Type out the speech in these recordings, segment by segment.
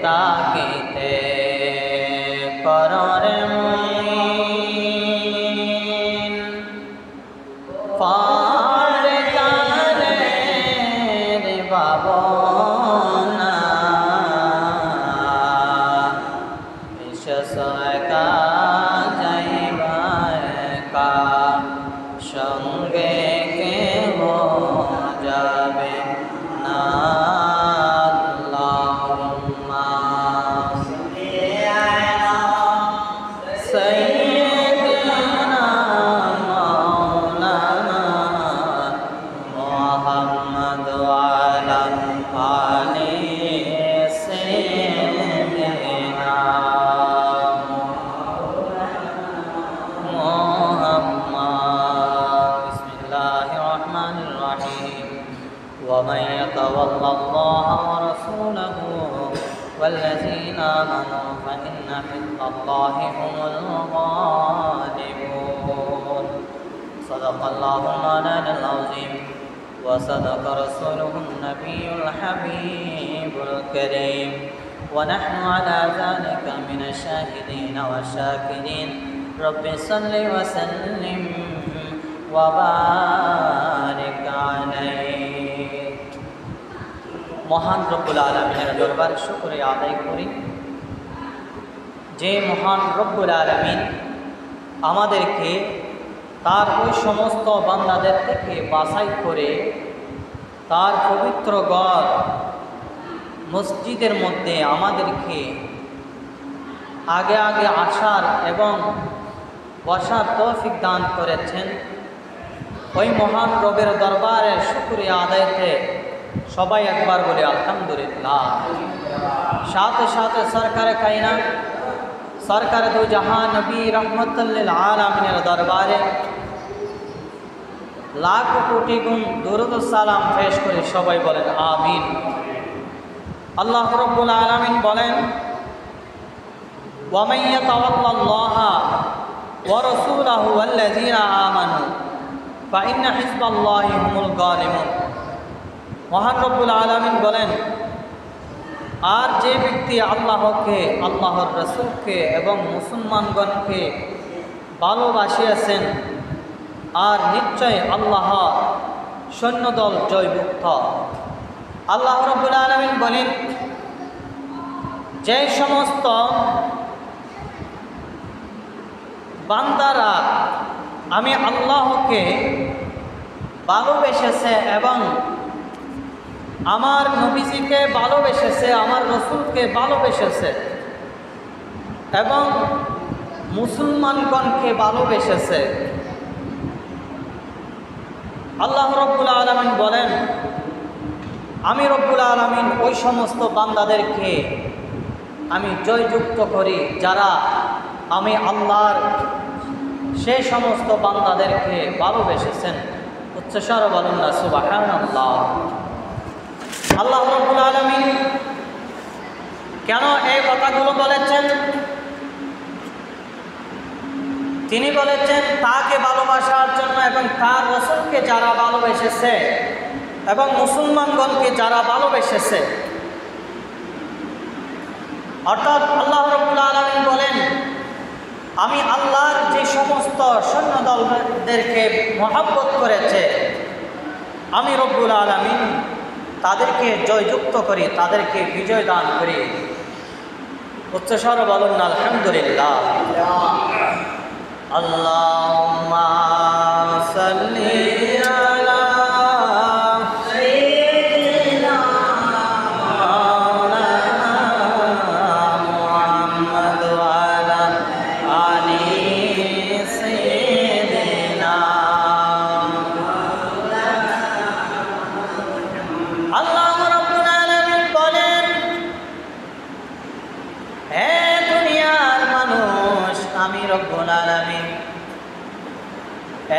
তাকিতে কররে মুইন পারে কারে রে বাবনা বিশেষ একা যাইবা একা সঙ্গে কেহ যাবে না আল্লাহুম্মা সাল্লি আলা সাইয়্যিদিনা মাওলানা মুহাম্মদ ওয়া আলা আলি সাইয়্যিদিনা ومن يتول الله ورسوله والذين آمنوا فإن حزب الله هم الغالبون صدق الله مولانا العظيم وصدق رسوله النبي الحبيب الكريم ونحن على ذلك من الشاهدين والشاكرين رب صل وسلم وبارك عليه মহান রব্বুল আলামিনের দরবারে শুকরিয়া আদায় করি যে মহান রব্বুল আলামিন আমাদেরকে তার ওই সমস্ত বান্দাদের থেকে বাছাই করে তার পবিত্র ঘর মসজিদের মধ্যে আমাদেরকে আগে আগে আসার এবং বসার তৌফিক দান করেছেন। ওই মহান রবের দরবারে শুকরিয়া আদায়তে সবাই একবার বলে আলহামদুলিল্লাহ। সাথে সাথে সরকারে কায়না সরকার দু জাহান নবী রহমতুল্লিল আলামিনের দরবারে লাখ কোটি গুণ দুরূদ সালাম পেশ করে সবাই বলেন আমিন। আল্লাহ রাব্বুল আলামিন বলেন ওয়া মান ইয়াতাওয়াল্লাল্লাহা ওয়া রাসূলাহু ওয়াল্লাযীনা আমানু ফাইন্না হিজবাল্লাহি হুমুল গালিবুন। মহান রব্বুল আলামিন বলেন আর যে ব্যক্তি আল্লাহকে আল্লাহর রাসূলকে এবং মুসলমানগণকে ভালোবাসিয়াছেন আর নিশ্চয় আল্লাহ সৈন্যদল জয়যুক্ত। আল্লাহ রাব্বুল আলামিন বলেন যে সমস্ত বান্দারা আমি আল্লাহকে ভালোবেসেছে এবং আমার নবীজিকে ভালোবেসেছে, আমার রসুলকে ভালোবেসেছে এবং মুসলমানগণকে ভালোবেসেছে, আল্লাহ রব্বুল আলামিন বলেন আমি রব্বুল আলামিন ওই সমস্ত বান্দাদেরকে আমি জয়যুক্ত করি যারা আমি আল্লাহর সেই সমস্ত বান্দাদেরকে ভালোবেসেছেন। উচ্চস্বরে বলুন না সুবহানাল্লাহ। আল্লাহ রাব্বুল আলামিন কেন এই কথাগুলো বলেছেন? তিনি বলেছেন তাকে ভালোবাসার জন্য এবং তার রাসূলকে যারা ভালোবেসেছে এবং মুসলমানগণকে যারা ভালোবেসেছে। অর্থাৎ আল্লাহ রাব্বুল আলামিন বলেন আমি আল্লাহর যে সমস্ত সৈন্যদলদেরকে মহব্বত করেছে আমি রব্বুল আলামিন তাদেরকে জয়যুক্ত করি, তাদেরকে বিজয় দান করি। উচ্চস্বরে বলুন আলহামদুলিল্লাহ। আল্লাহুম্মা সাল্লি আলা সাইয়্যিদিনা মাওলানা মুহাম্মদ ওয়া আলা আলি সাইয়্যিদিনা। আল্লাহ রাব্বুল আলামিন বলেন হে দুনিয়ার মানুষ আমি রব্বুল আলামিন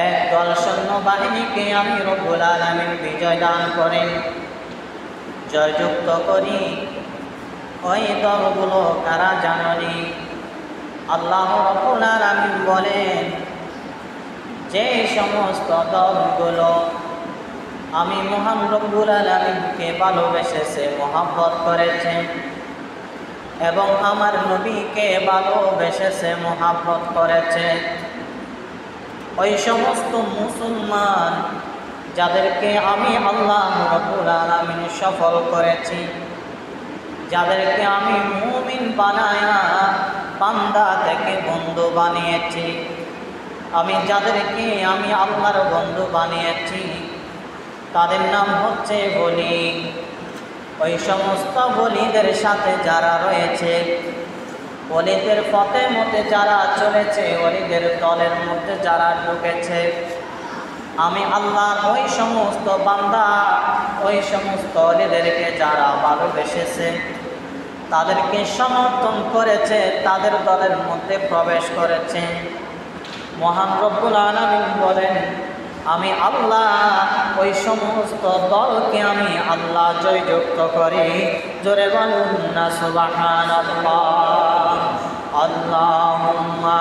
একদল সৈন্যবাহিনীকে আমি রব্বুল আলামিন বিজয় দান করেন, জয়যুক্ত করি। ওই দলগুলো কারা জানেন? আল্লাহ রাব্বুল আলামিন বলেন যে সমস্ত দলগুলো আমি মহান রব্বুল আলামিনকে ভালোবেসেছে, মহব্বত করেছে এবং আমার নবীকে ভালোবেসেছে, মহব্বত করেছে, ওই সমস্ত মুসলমান যাদেরকে আমি আল্লাহ রাব্বুল আলামিন সফল করেছি, যাদেরকে আমি মুমিন বানায়া বান্দা থেকে বন্ধু বানিয়েছি, আমি আল্লাহর বন্ধু বানিয়েছি, তাদের নাম হচ্ছে বলি। ওই সমস্ত বলিদের সাথে যারা রয়েছে, ওলিদের পথে মতে যারা চলেছে, ওলিদের দলের মধ্যে যারা ঢুকেছে, আমি আল্লাহর ওই সমস্ত বান্দা, ওই সমস্ত ওলিদেরকে যারা ভালোবেসেছে, তাদেরকে সমর্থন করেছে, তাদের দলের মধ্যে প্রবেশ করেছে। মহান রব্বুল আলামিন বলেন, আমি আল্লাহ ওই সমস্ত দলকে আমি আল্লাহ জয়যুক্ত করি। জোরে বলুন না সুবহানাল্লাহ। আল্লাহুম্মা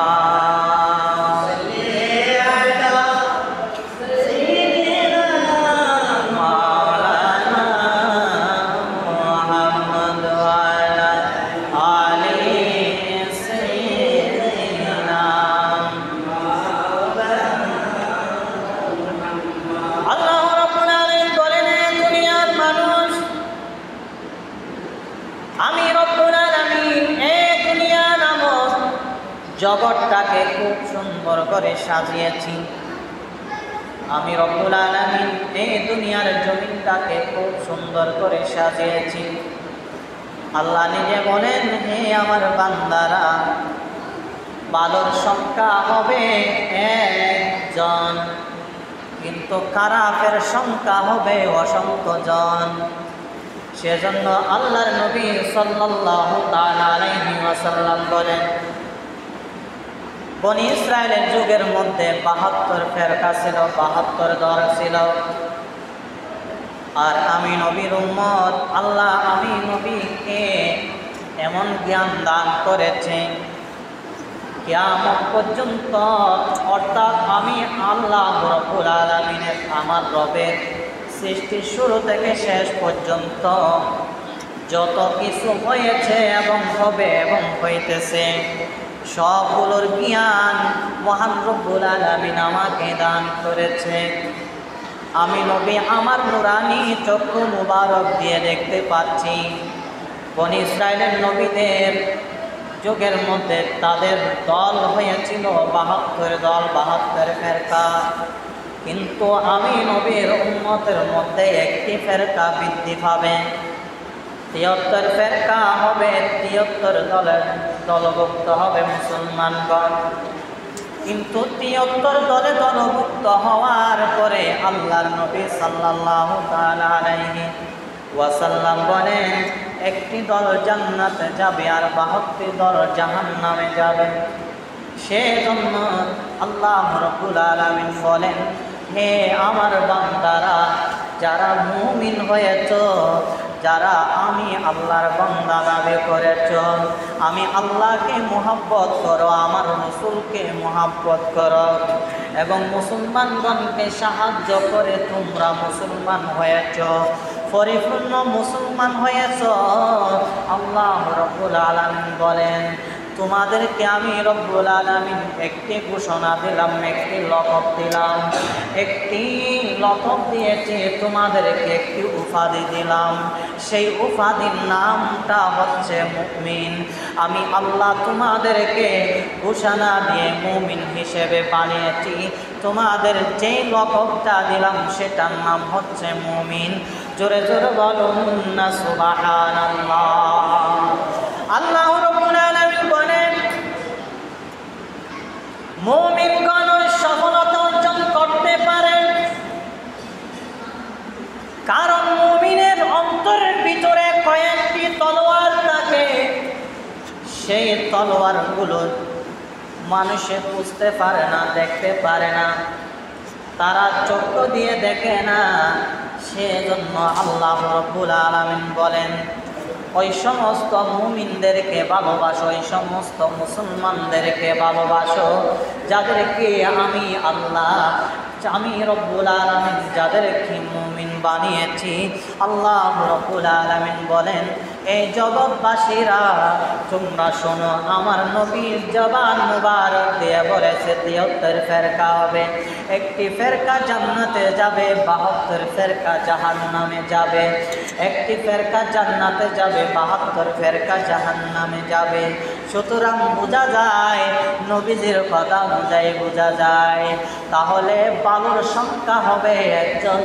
জগৎটাকে খুব সুন্দর করে সাজিয়েছি। আমি রব্বুল আলামিন এই দুনিয়ার জমিনটাকে খুব সুন্দর করে সাজিয়েছি। আল্লাহ নিজে বলেন, হে আমার বান্দারা, বালর সংখ্যা হবে একজন, কিন্তু খারাপের সংখ্যা হবে অসংখ্য জন। সেজন্য আল্লাহর নবী সাল্লাল্লাহু তাআলা আলাইহি ওয়াসাল্লাম বলেন, বনি ইসরায়েলের যুগের মধ্যে 72 ফেরকা ছিল, 72 দল ছিল। আর আমি নবীর উম্মত, আল্লাহ আমি নবীকে এমন জ্ঞান দান করেছে, কিয়ামত পর্যন্ত, অর্থাৎ আমি আল্লাহ রাব্বুল আলামিনের, আমার রবের সৃষ্টির শুরু থেকে শেষ পর্যন্ত যত কিছু হয়েছে এবং হবে এবং হইতেছে, সবগুলোর জ্ঞান মহান রব্বুল আলামিন আমাকে দান করেছে। আমি নবী আমার নুরানি চক্ষু মুবারক দিয়ে দেখতে পাচ্ছি, বনি ইসরায়েলের নবীদের যুগের মধ্যে তাদের দল হয়েছিল 72 দল, 72 ফেরকা। কিন্তু আমি নবীর উম্মতের মধ্যে একটি ফেরকা বৃদ্ধি পাবে, 73 ফেরকা হবে, 73 দলের দলভুক্ত হবে মুসলমানগণ। কিন্তু 73 দলে দলভুক্ত হওয়ার পরে আল্লাহর নবী সাল্লাল্লাহু তাআলা আলাইহি ওয়াসাল্লাম বলেন, একটি দল জান্নাতে যাবে আর 72 দল জাহান্নামে যাবে। সেজন্য আল্লাহ রাব্বুল আলামিন বলেন, হে আমার বান্দারা, যারা মুমিন হয়েছ, যারা আমি আল্লাহর বান্দা দাবি করেছ, আমি আল্লাহকে মহব্বত করো, আমার রাসূলকে মহব্বত করো, এবং মুসলমানগণকে সাহায্য করে তোমরা মুসলমান হয়েছ, পরিপূর্ণ মুসলমান হয়েছ। আল্লাহ রাব্বুল আলামিন বলেন, তোমাদেরকে আমি রব্বুল আলামিন একটি ঘোষণা দিলাম, একটি লকব দিলাম, একটি লকব দিয়েছি তোমাদেরকে, একটি উপাধি দিলাম। সেই উপাধির নামটা হচ্ছে মুমিন। আমি আল্লাহ তোমাদেরকে ঘোষণা দিয়ে মুমিন হিসেবে বানিয়েছি। তোমাদের যেই লকবটা দিলাম সেটার নাম হচ্ছে মুমিন। জোরে জোরে বলুন না সুবহানাল্লাহ। আল্লাহ রাব্বুল আলামিন বলেন, মুমিনগণ সফলতা অর্জন করতে পারে, কারণ মুমিনের অন্তরের ভিতরে কয়েকটি তলোয়ার থাকে। সেই তলোয়ারগুলো মানুষে বুঝতে পারে না, দেখতে পারে না, তারা চক্ষু দিয়ে দেখে না। সেজন্য আল্লাহ রাব্বুল আলামিন বলেন, ওই সমস্ত মুমিনদেরকে ভালোবাসো, ওই সমস্ত মুসলমানদেরকে ভালোবাসো, যাদেরকে আমি আল্লাহ, আমি রব্বুল আলামিন যাদেরকে মুমিন বানিয়েছি। আল্লাহ রাব্বুল আলামিন বলেন, এই জগৎবাসীরা তোমরা শোনো, আমার নবীর জবান মুবারক দিয়ে বলেছে 73 ফেরকা হবে। একটি ফেরকা জান্নাতে যাবে, 72 ফেরকা জাহান্নামে যাবে। একটি ফেরকা জান্নাতে যাবে, 72 ফেরকা জাহান্নামে যাবে। সুতরাং বোঝা যায়, নবীজির কথা অনুযায়ী বোঝা যায়, তাহলে বালুর সংখ্যা হবে একজন,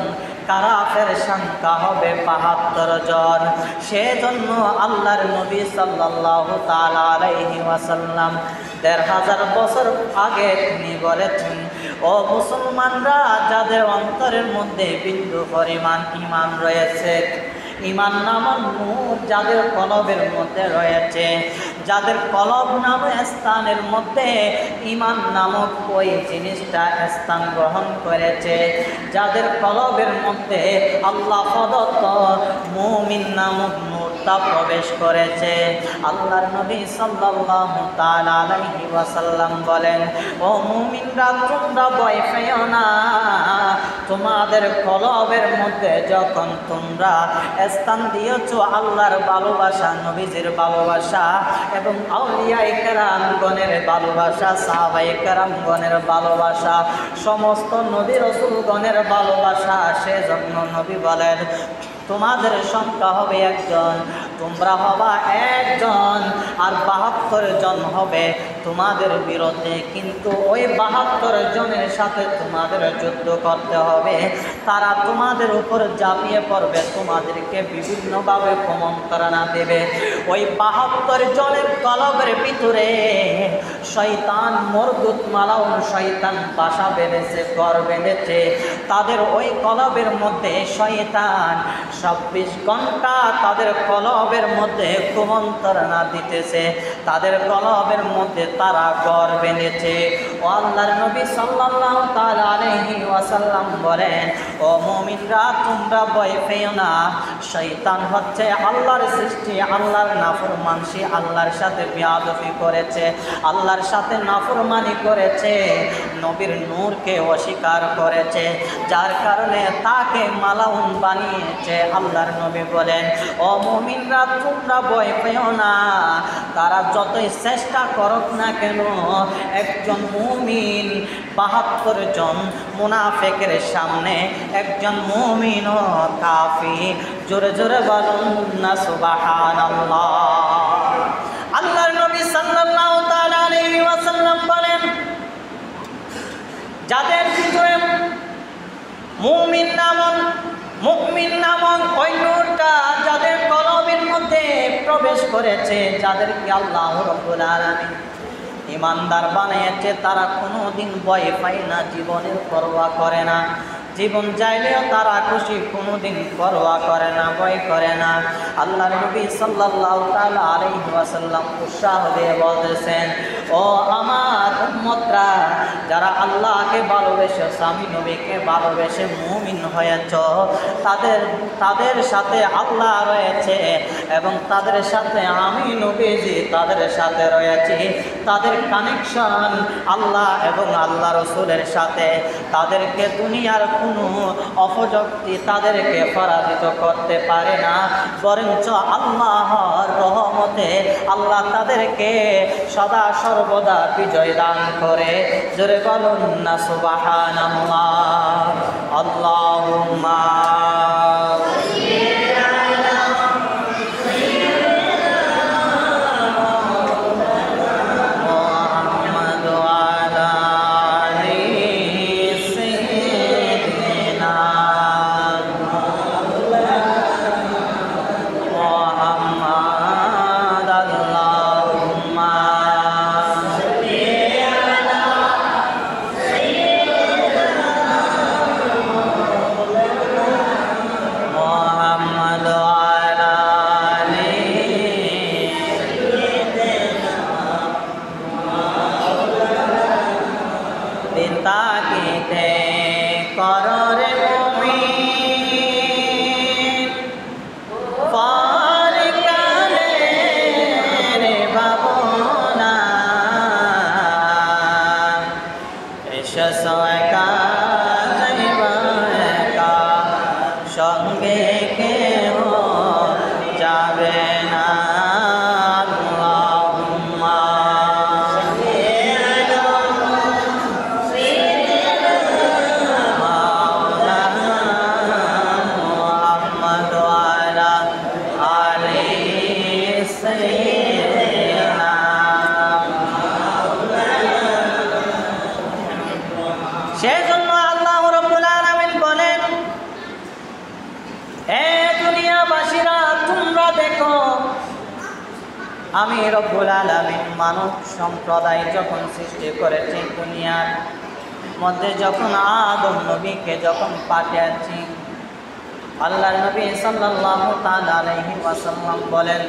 কারাফের সংখ্যা হবে 72 জন। সেজন্য আল্লাহর নবী সাল্লাল্লাহু তাআলা আলাইহি ওয়াসাল্লাম ১৫০০ বছর আগে তিনি বলেছেন, ও মুসলমানরা, যাদের অন্তরের মধ্যে বিন্দু পরিমাণ ঈমান রয়েছে, ঈমান নামক নূর যাদের কলবের মধ্যে রয়েছে, যাদের কলব নামক স্থানের মধ্যে ঈমান নামক ওই জিনিসটা স্থান গ্রহণ করেছে, যাদের কলবের মধ্যে আল্লাহ প্রদত্ত মুমিন নামক নূরটা প্রবেশ করেছে, আল্লাহর নবী সাল্লাল্লাহু তাআলা আলাইহি ওয়াসাল্লাম বলেন, ও মুমিনরা, তোমরা ভয় পেও না। তোমাদের কলবের মধ্যে যখন তোমরা স্থান দিয়েছ আল্লাহর ভালোবাসা, নবীজির ভালোবাসা এবং আউলিয়ায়ে কেরামগণের ভালোবাসা, সাহাবায়ে কেরামগণের ভালোবাসা, সমস্ত নবী রাসূলগণের ভালোবাসা, সেজন্য নবী বলেন, তোমাদের সংখ্যা হবে একজন, তোমরা হবা একজন, আর 72 জন হবে তোমাদের বিরুদ্ধে। কিন্তু ওই 72 জনের সাথে তোমাদের যুদ্ধ করতে হবে। তারা তোমাদের উপর ঝাঁপিয়ে পড়বে, তোমাদেরকে বিভিন্নভাবে কুমন্ত্রণা দেবে। ওই 72 জনের কলবের ভিতরে শয়তান, মরদুত মালাউন শয়তান বাসা বেঁধেছে, ঘর বেঁধেছে। তাদের ওই কলবের মধ্যে শয়তান ২৪ ঘন্টা তাদের কলবের মধ্যে কুমন্ত্রণা দিতেছে, তাদের কলবের মধ্যে তারা ঘর বেঁধেছে। ও আল্লাহর নবী সাল্লাল্লাহু তাআলা আলাইহি ওয়াসাল্লাম বলেন, ও মুমিনরা, তোমরা ভয় পেও না। শয়তান হচ্ছে আল্লাহর সৃষ্টি, আল্লাহর নাফরমানসি, আল্লাহর সাথে বেয়াদবি করেছে, আল্লাহর সাথে নাফরমানি করেছে, নবীর নূরকে অস্বীকার করেছে, যার কারণে তাকে মালাউন বানিয়েছে। আল্লাহর নবী বলেন, ও মুমিনরা, তোমরা ভয় পেও না। তারা যতই চেষ্টা করুক না কেন, একজন মুমিন 72 জন মুনাফিকের সামনে একজন মুমিন ও কাফি। জোরে জোরে বলুন না সুবহানাল্লাহ। আল্লাহর নবী সাল্লাল্লাহু তাআলা আলাইহি ওয়াসাল্লাম বলেন, যাদের ভিতরে মুমিন নামক ওই নূরটা যাদের কলবের মধ্যে প্রবেশ করেছে, যাদেরকে আল্লাহ রাব্বুল আলামিন ঈমানদার বানিয়েছে, তারা কোনোদিন ভয় পায় না, জীবনের পরোয়া করে না। জীবন চাইলেও তারা খুশি, কোনোদিন পরোয়া করে না, ভয় করে না। আল্লাহর নবী সাল্লাল্লাহু তাআলা আলাইহি ওয়াসাল্লাম উৎসাহ দিয়ে বলতেছেন, ও আমার উম্মতরা, যারা আল্লাহকে ভালোবেসে, স্বামী নবীকে ভালোবেসে মুমিন হয়েছ, তাদের সাথে আল্লাহ রয়েছে এবং তাদের সাথে আমি নবীজি তাদের সাথে রয়েছি। তাদের কানেকশন আল্লাহ এবং আল্লাহ রসুলের সাথে। তাদেরকে দুনিয়ার কোনো অপশক্তি তাদেরকে পরাজিত করতে পারে না, বরঞ্চ আল্লাহর রহমতে আল্লাহ তাদেরকে সদা সর্বদা বিজয় দান করে। জোরে বলুন না সুবহানাল্লাহ। আল্লাহুম্মা আমি রব্বুল আলামিন মানব সম্প্রদায় যখন সৃষ্টি করেছি দুনিয়ার মধ্যে, যখন আদম নবীকে যখন পাঠিয়েছি, আল্লাহর নবী সাল্লাল্লাহু তাআলা আলাইহি ওয়াসাল্লাম বলেন,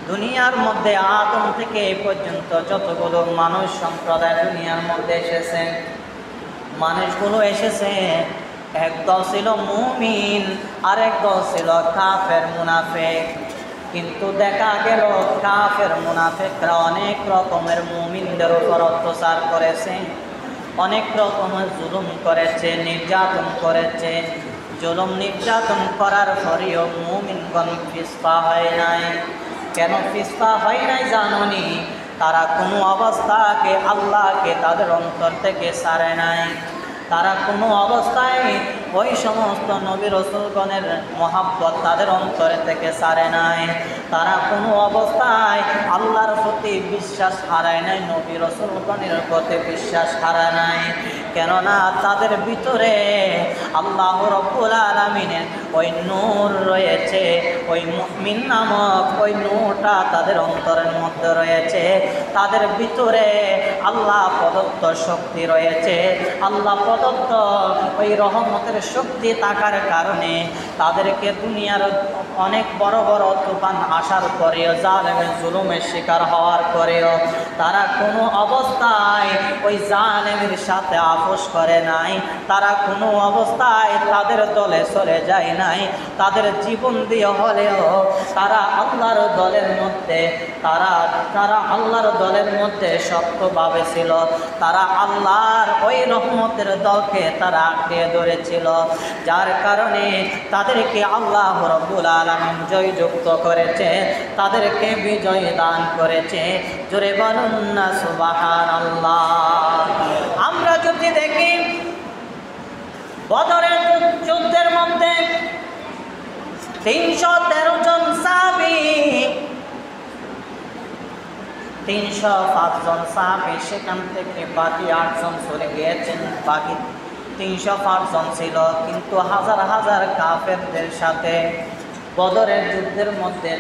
দুনিয়ার মধ্যে আদম থেকে এই পর্যন্ত যতগুলো মানুষ সম্প্রদায় দুনিয়ার মধ্যে এসেছে, মানুষগুলো এসেছে, একদল ছিল মুমিন আর একদল ছিল কাফের মুনাফিক। কিন্তু দেখা গেল কাফের মুনাফিকরা অনেক রকমের মুমিনদের উপর অত্যাচার করেছে, অনেক রকমের জুলুম করেছে, নির্যাতন করেছে। জুলুম নির্যাতন করার পরেও মুমিনগণ পিছপা হয় নাই। কেন পিছপা হয় নাই জানোনি? তারা কোনো অবস্থাকে আল্লাহকে তাদের অন্তর থেকে ছাড়ে নাই। তারা কোনো অবস্থায় ওই সমস্ত নবী রাসূলগণের মহাব্বত তাদের অন্তরে থেকে ছাড়ে নাই। তারা কোনো অবস্থায় আল্লাহর প্রতি বিশ্বাস হারায় নাই, নবী রাসূলগণের প্রতি বিশ্বাস হারায় নাই। কেননা তাদের ভিতরে আল্লাহ রাব্বুল আলামিনের ওই নূর রয়েছে, ওই মুমিন নামক ওই নূরটা তাদের অন্তরের মধ্যে রয়েছে। তাদের ভিতরে আল্লাহ প্রদত্ত শক্তি রয়েছে। আল্লাহ প্রদত্ত ওই রহমতের শক্তি থাকার কারণে তাদেরকে দুনিয়ার অনেক বড় বড় তুফান আসার পরেও, জালেমের জুলুমের শিকার হওয়ার পরেও তারা কোনো অবস্থায় ওই জালেমের সাথে আপোষ করে নাই। তারা কোনো অবস্থায় তাদের দলে চলে যায় নাই। তাদের জীবন দিয়ে হলেও তারা আল্লাহর দলের মধ্যে তারা আল্লাহর দলের মধ্যে শক্তভাবে ছিল। তারা আল্লাহর ওই রহমতের দলকে তারা আঁকড়ে ধরেছিল, যার কারণে তাদেরকে আল্লাহ রাব্বুল আলামিন জয়যুক্ত করেছে, তাদেরকে বিজয় দান করেছে। জোরে বলুন না সুবহানাল্লাহ। আমরা যদি দেখি বদরের যুদ্ধের মধ্যে 313 জন সাহাবী, 305 জন সাহাবী, সেখান থেকে বাকি 8 জন চলে গিয়েছেন। বাকি 305 জন ছিল। কিন্তু হাজার হাজার কাফেরদের সাথে বদরের যুদ্ধের মধ্যে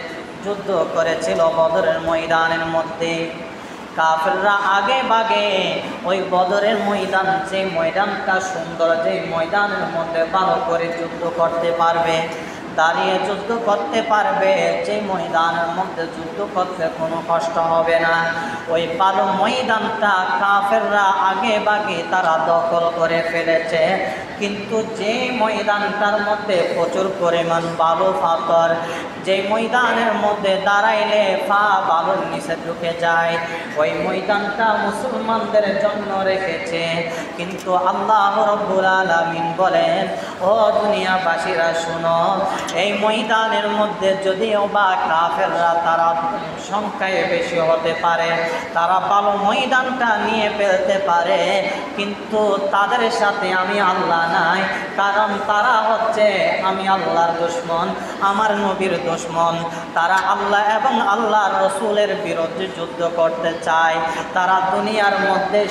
যুদ্ধ করেছিল। বদরের ময়দানের মধ্যে কাফেররা আগে ভাগে ওই বদরের ময়দান, যে ময়দানটা সুন্দর, যে ময়দানের মধ্যে ভালো করে যুদ্ধ করতে পারবে, দাঁড়িয়ে যুদ্ধ করতে পারবে, যে ময়দানের মধ্যে যুদ্ধ করতে কোনো কষ্ট হবে না, ওই ভালো ময়দানটা কাফেররা আগে ভাগে তারা দখল করে ফেলেছে। কিন্তু যে ময়দানটার মধ্যে প্রচুর পরিমাণ বালু পাথর, যে ময়দানের মধ্যে দাঁড়াইলে পা বালুর নিচে ঢুকে যায়, ওই ময়দানটা মুসলমানদের জন্য রেখেছে। কিন্তু আল্লাহ রাব্বুল আলামিন বলেন, ও দুনিয়াবাসীরা শুনো, এই ময়দানের মধ্যে যদিও বা কাফেররা তারা সংখ্যায় বেশি হতে পারে, তারা ভালো ময়দানটা নিয়ে ফেলতে পারে, কিন্তু তাদের সাথে আমি আল্লাহ নাই। কারণ তারা হচ্ছে আমি আল্লাহর দুশমন, আমার নবীর দুশমন। তারা আল্লাহ এবং আল্লাহর রসুলের বিরুদ্ধে যুদ্ধ করতে চায়। তারা দুনিয়ার মধ্যে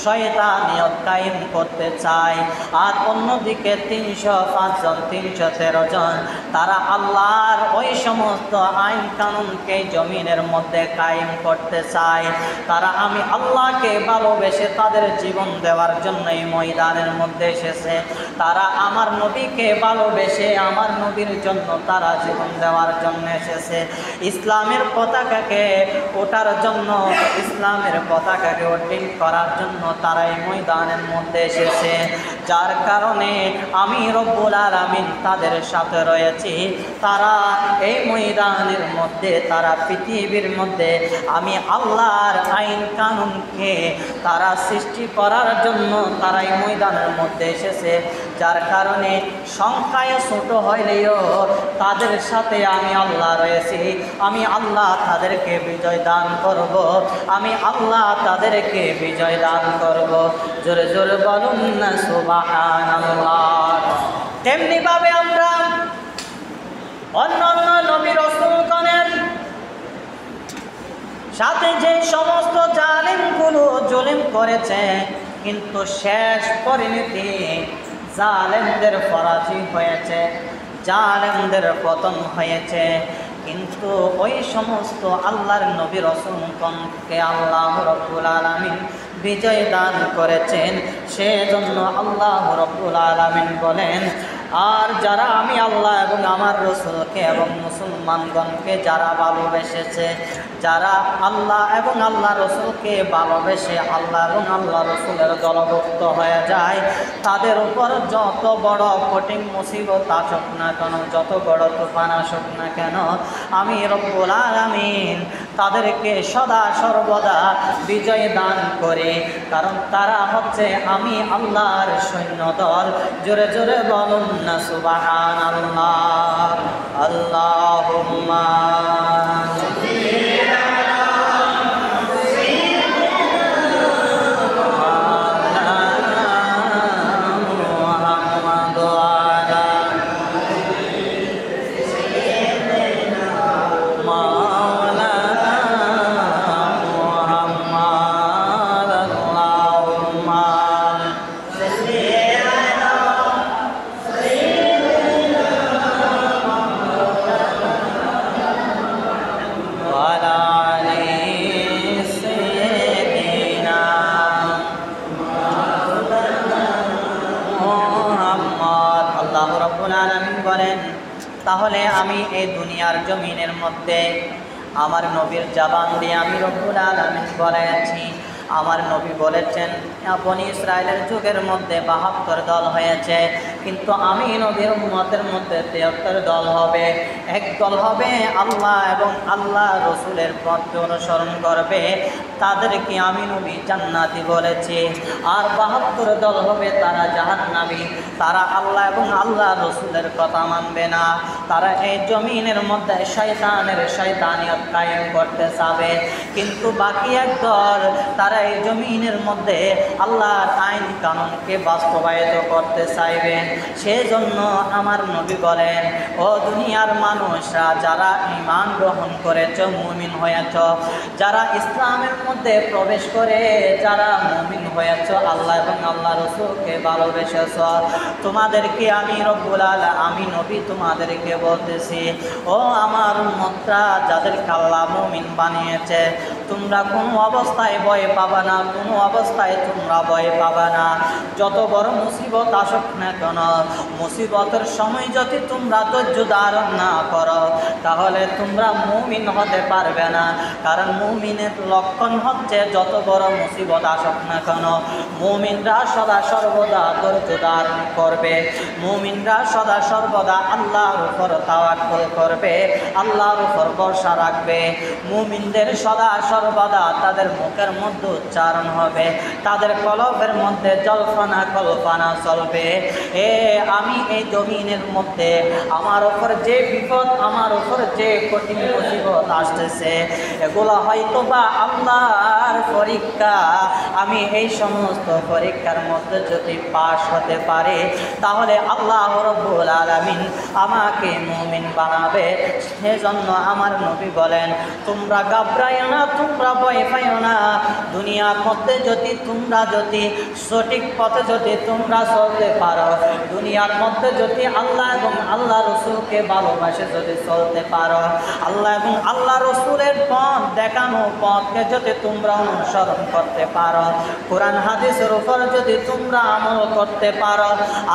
শয়তানিয়ত কায়েম করতে চায়। আর অন্যদিকে 305 জন, 313 জন তারা আল্লাহর ওই সমস্ত আইন কানুনকে জমিনের মধ্যে কায়েম করতে চায়। তারা আমি আল্লাহকে ভালোবেসে তাদের জীবন দেওয়ার জন্য এই ময়দানের মধ্যে এসেছে। তারা আমার নবীকে ভালোবেসে আমার নবীর জন্য তারা জীবন দেওয়ার জন্য এসেছে। ইসলামের পতাকাকে ওঠার জন্য, ইসলামের পতাকাকে উড্ডীন করার জন্য তারা এই ময়দানের মধ্যে এসেছে। যার কারণে আমি রব্বুল আলামিন তাদের সাথে রয়েছি। তারা এই ময়দানের মধ্যে, তারা পৃথিবীর মধ্যে আমি আল্লাহর আইন কানুনকে তারা সৃষ্টি করার জন্য তারা এই ময়দানের মধ্যে এসেছে। যার কারণে সংখ্যায় ছোট হইলেও তাদের সাথে আমি আল্লাহ রয়েছি। আমি আল্লাহ তাদেরকে বিজয় দান করব, আমি আল্লাহ তাদেরকে বিজয় দান করব। জোরে জোরে বলুন না সুবহানাল্লাহ। তেমনিভাবে আমরা অন্যান্য নবী রাসূলগণের সাথে যে সমস্ত জালিমগুলো জুলুম করেছে, কিন্তু শেষ পরিণতি জালেমদের পরাজয় হয়েছে, জালেমদের পতন হয়েছে। কিন্তু ওই সমস্ত আল্লাহর নবী রাসূলগণকে আল্লাহ রাব্বুল আলামিন বিজয় দান করেছেন। সেজন্য আল্লাহ রাব্বুল আলামিন বলেন, আর যারা আমি আল্লাহ এবং আমার রসুলকে এবং মুসলমানগণকে যারা ভালোবেসেছে, যারা আল্লাহ এবং আল্লাহ রসুলকে ভালোবেসে আল্লাহ এবং আল্লাহ রসুলের দলভুক্ত হয়ে যায়, তাদের উপর যত বড় কঠিন মুসিবত আসুক না কেন, যত বড় তুফান আসুক না কেন, আমি রব্বুল আলামিন তাদেরকে সদা সর্বদা বিজয় দান করে। কারণ তারা হচ্ছে আমি আল্লাহর সৈন্যদল। জোরে জোরে বলুন না সুবহানাল্লাহ। আল্লাহুম্মা তাহলে আমি এই দুনিয়ার জমিনের মধ্যে আমার নবীর জবান দিয়ে আমি রব্বুল আলামিন বলেছি, আমার নবী বলেছেন বনি ইসরায়েলের যুগের মধ্যে ৭২ দল হয়েছে, কিন্তু আমি নবীর উম্মতের মধ্যে ৭৩ দল হবে। এক দল হবে আল্লাহ এবং আল্লাহ রসুলের পথ অনুসরণ করবে, তাদেরকে আমি নবী জান্নাতি বলেছি। আর ৭২ দল হবে তারা জাহান্নামী, তারা আল্লাহ এবং আল্লাহ রসুলের কথা মানবে না, তারা এই জমিনের মধ্যে শয়তানিয়ত কায়েম করতে চাবে। কিন্তু বাকি এক দল তারা এই জমিনের মধ্যে আল্লাহর আইন কানুনকে বাস্তবায়িত করতে চাইবে। সেজন্য আমার নবী বলেন, ও দুনিয়ার মানুষরা, যারা ঈমান গ্রহণ করেছ, মুমিন হয়েছ, যারা ইসলামের মধ্যে প্রবেশ করে যারা মুমিন হয়েছ, আল্লাহ এবং আল্লাহ রসুলকে ভালোবেসেছ, তোমাদেরকে আমি রব্বুল আলামিন, আমি নবী তোমাদেরকে বলতেছি, ও আমার উম্মতরা, যাদেরকে আল্লাহ মুমিন বানিয়েছে, তোমরা কোনো অবস্থায় ভয় পাবা না, কোনো অবস্থায় তোমরা ভয় পাবা না। যত বড় মুসিবত আসুক না কেন, মুসিবতের সময় যদি তোমরা ধৈর্য ধারণ না করো, তাহলে তোমরা মুমিন হতে পারবে না। কারণ মুমিনের লক্ষণ হচ্ছে যত বড় মুসিবত আসুক না কেন, মুমিনরা সদা সর্বদা ধৈর্য ধারণ করবে, মুমিনরা সদা সর্বদা আল্লাহর উপর তাওয়াক্কুল করবে, আল্লাহর উপর ভরসা রাখবে। মুমিনদের সদা সর্বদা তাদের মুখের মধ্যে উচ্চারণ হবে, তাদের কলবের মধ্যে জল্পনা কল্পনা চলবে, আমি এই জমিনের মধ্যে আমার উপর যে বিপদ, আমার উপর যে কঠিন মুসিবত আসতেছে, এগুলো হয়তো বা আল্লাহর পরীক্ষা। আমি এই সমস্ত পরীক্ষার মধ্যে যদি পাশ হতে পারে, তাহলে আল্লাহ রাব্বুল আলামিন আমাকে মুমিন বানাবে। সেজন্য আমার নবী বলেন, তোমরা ঘাবড়াইও না, তোমরা ভয় পাইও না। দুনিয়ার মধ্যে যদি তোমরা সঠিক পথে যদি তোমরা চলতে পারো, দুনিয়ার মধ্যে যদি আল্লাহ এবং আল্লাহ রসুলকে ভালোবাসে যদি চলতে পারো, আল্লাহ এবং আল্লাহ রসুলের পথ দেখানো পথকে যদি তোমরা অনুসরণ করতে পারো, কোরআন হাদিসের উপর যদি তোমরা আমল করতে পারো,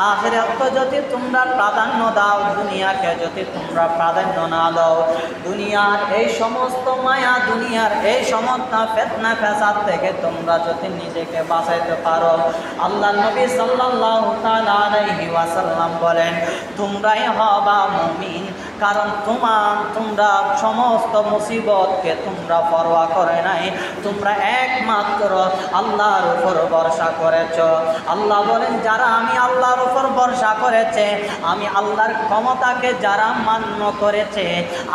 আখিরাতকে যদি তোমরা প্রাধান্য দাও, দুনিয়াকে যদি তোমরা প্রাধান্য না দাও, দুনিয়ার এই সমস্ত মায়া, দুনিয়ার এই সমস্ত ফিতনা ফাসাদ থেকে তোমরা যদি নিজেকে বাঁচাইতে পারো, আল্লাহ নবী সাল্লাল্লাহু তাআলা আলাইহি ওয়াসাল্লাম বলেন, তোমরাই হবা মুমিন। কারণ তোমরা সমস্ত মুসিবতকে তোমরা পরোয়া করে নাই, তোমরা একমাত্র আল্লাহর উপর ভরসা করেছ। আল্লাহ বলেন, যারা আমি আল্লাহর উপর ভরসা করেছে, আমি আল্লাহর ক্ষমতাকে যারা মান্য করেছে,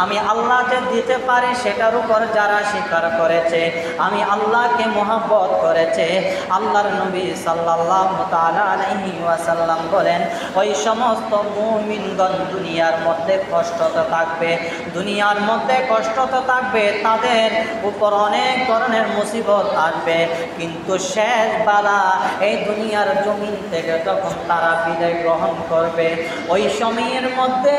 আমি আল্লাহ যে দিতে পারি সেটার উপর যারা স্বীকার করেছে, আমি আল্লাহকে মহব্বত করেছে, আল্লাহর নবী সাল্লাল্লাহু তাআলা আলাইহি ওয়াসাল্লাম বলেন, ওই সমস্ত মুমিনগণ দুনিয়ার মধ্যে কষ্ট তো থাকবে, দুনিয়ার মধ্যে কষ্ট তো থাকবে, তাদের উপর অনেক ধরনের মুসিবত আসবে, কিন্তু শেষ বালা এই দুনিয়ার জমিন থেকে যখন তারা বিদায় গ্রহণ করবে, ওই সময়ের মধ্যে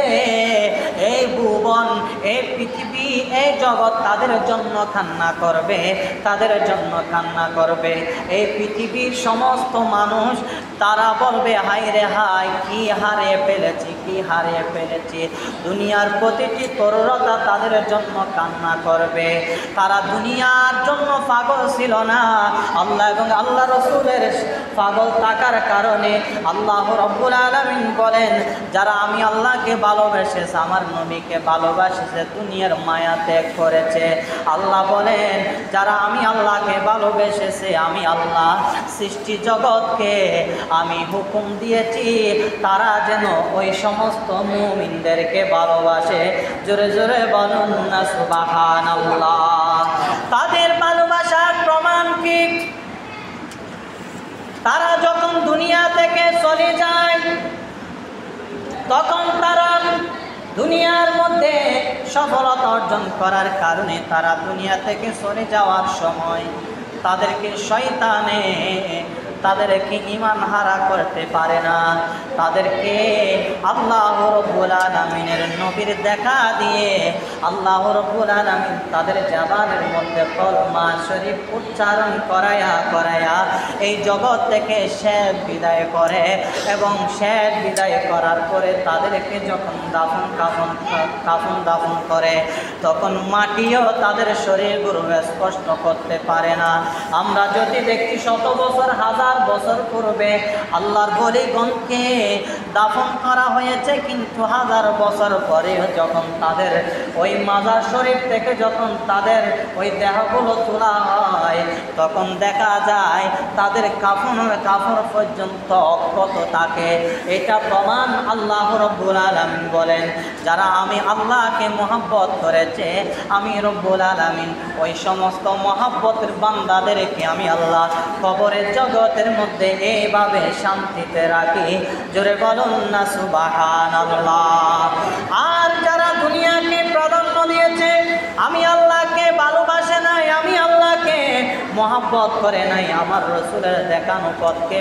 এই ভুবন, এই পৃথিবী, এই জগৎ তাদের জন্য কান্না করবে, তাদের জন্য কান্না করবে। এই পৃথিবীর সমস্ত মানুষ তারা বলবে, হায় রে হায়, কি হারিয়ে ফেলেছি, কি হারিয়ে ফেলেছি। দুনিয়ার প্রতিটি তরুণতা তাদের জন্য কান্না করবে। তারা দুনিয়ার জন্য পাগল ছিল না, আল্লাহ এবং আল্লাহ রসুলের পাগল থাকার কারণে আল্লাহ রব্বুল আলামিন বলেন, যারা আমি আল্লাহকে ভালোবেসেছে, আমার নবীকে ভালোবাসেছে, দুনিয়ার মায়া ত্যাগ করেছে। আল্লাহ বলেন, যারা আমি আল্লাহকে ভালোবেসেছে, আমি আল্লাহ সৃষ্টি জগৎকে আমি হুকুম দিয়েছি তারা যেন ওই সমস্ত মুমিনদেরকে ভালোবাসে। জোরে জোরে বলুন না সুবহানাল্লাহ। তাদের ভালোবাসার প্রমাণ কি? তারা যখন দুনিয়া থেকে চলে যায়, তখন তারা দুনিয়ার মধ্যে সফলতা অর্জন করার কারণে তারা দুনিয়া থেকে চলে যাওয়ার সময় তাদেরকে শয়তানে তাদেরকে ঈমান হারা করতে পারে না। তাদেরকে আল্লাহ রাব্বুল আলামিনের নবীর দেখা দিয়ে আল্লাহ রাব্বুল আলামিন তাদের জবানের মধ্যে কলমা শরীফ উচ্চারণ করায়া এই জগৎ থেকে শেষ বিদায় করে। এবং শেষ বিদায় করার পরে তাদেরকে যখন দাফন করে, তখন মাটিও তাদের শরীরগুলো স্পষ্ট করতে পারে না। আমরা যদি দেখি শত বছর, হাজার বছর পূর্বে আল্লাহর বলিগণকে দাফন করা হয়েছে, কিন্তু হাজার বছর পরে যখন তাদের ওই মাজার শরীফ থেকে যখন তাদের ওই দেহগুলো তোলা হয়, তখন দেখা যায় তাদের কাফন পর্যন্ত অক্ষত থাকে। এটা প্রমাণ আল্লাহ রাব্বুল আলামিন বলেন, যারা আমি আল্লাহকে মহব্বত করেছে, আমি রব্বুল আলামিন ওই সমস্ত মহব্বতের বান্দাদেরকে আমি আল্লাহ কবরের জগতের মধ্যে এইভাবে শান্তিতে রাখি। জোরে বলুন না সুবহানাল্লাহ। আর যারা দুনিয়াকে প্রাধান্য দিয়েছে, আমি আল্লাহকে ভালোবাসে নাই, আমি আল্লাহকে মহব্বত করে নাই, আমার রসুলের দেখানো পথকে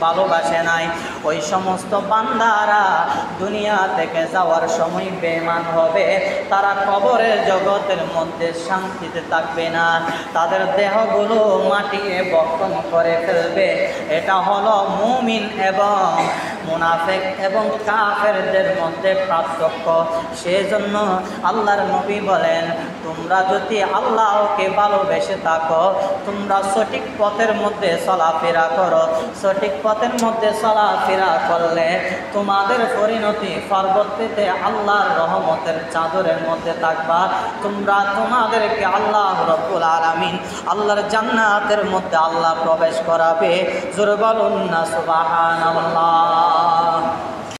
ভালোবাসে নাই, ওই সমস্ত বান্দারা দুনিয়া থেকে যাওয়ার সময় বেঈমান হবে। তারা কবরের জগতের মধ্যে শান্তিতে থাকবে না, তাদের দেহগুলো মাটিতে বক্ষণ করে ফেলবে। এটা হলো মুমিন এবং মুনাফিক এবং কাফেরদের মধ্যে পার্থক্য। সেজন্য আল্লাহর নবী বলেন, তোমরা যদি আল্লাহকে ভালোবেসে থাকো, তোমরা সঠিক পথের মধ্যে চলাফেরা করো। সঠিক পথের মধ্যে চলাফেরা করলে তোমাদের পরিণতি পরবর্তীতে আল্লাহর রহমতের চাদরের মধ্যে থাকবা। তোমরা তোমাদেরকে আল্লাহ রাব্বুল আলামিন আল্লাহর জান্নাতের মধ্যে আল্লাহ প্রবেশ করাবে। জোরে বলুন না সুবহানাল্লাহ।